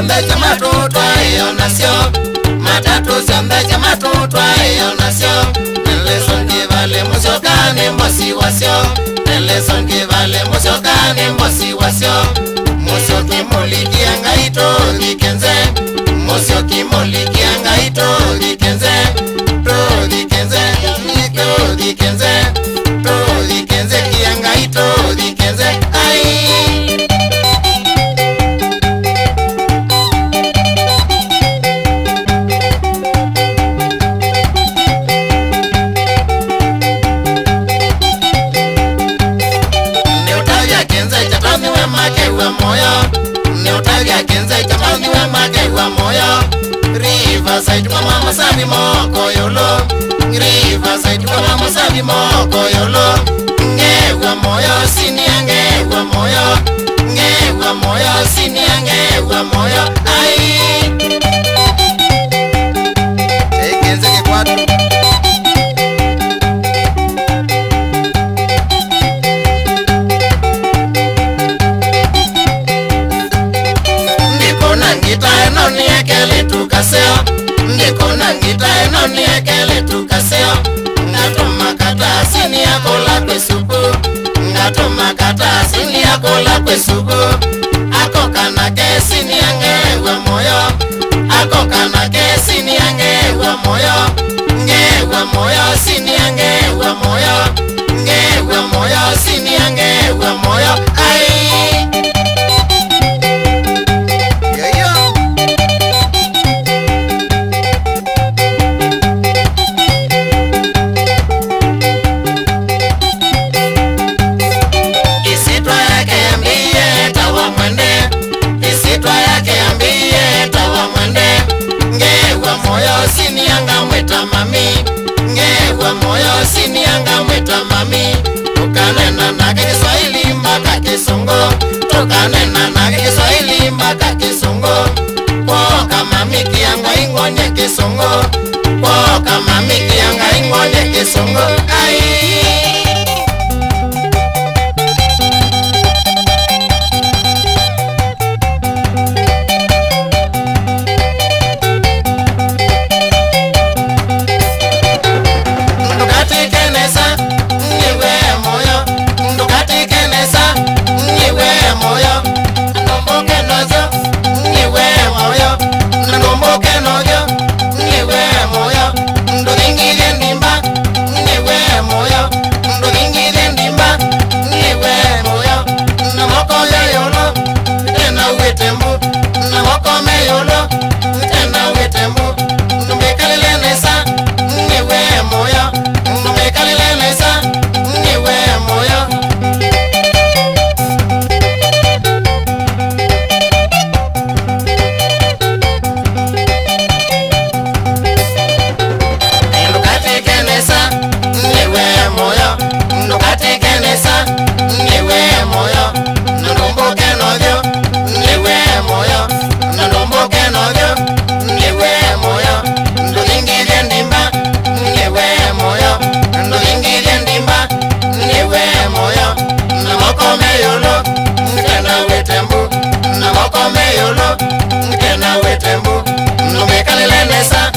siombe chama tutwa iyo nasio matatu siombe chama tutwa iyo nasio Nelson Kivale musiokani mbosi wasio Nelson Kivale musiokani mbosi wasio Musio kimolikia ngaito dikenze Musio kimolikia ngaito dikenze To dikenze To dikenze To dikenze kia ngaito dikenze ai Riverside mama masabi moko yolo Riverside mama masabi moko yolo Ngewa moyo sini ngewa moyo Ngewa moyo sini ngewa moyo ai Ekenze ke kwatu Ndikona ngita enoni ekele tukaseo Ndikona ngita enoni ekele tukaseo Ngatoma kata sini yako la kwesuku Ngatoma kata sini yako la kwesuku Ako kanake sini yangewa moyo Ako kanake sini yangewa moyo Ngewa moyo sini yangewa moyo Ngewa moyo sini yangewa moyo ai Sini anga mweta mami Tukanena nage Kiswahili mpaka Kisungu Tukanena nage Kiswahili mpaka Kisungu Kwa mami kianga ingonye Kisungu Kwa mami kianga ingonye Kisungu ai Mkena wetembu Numekalele nesa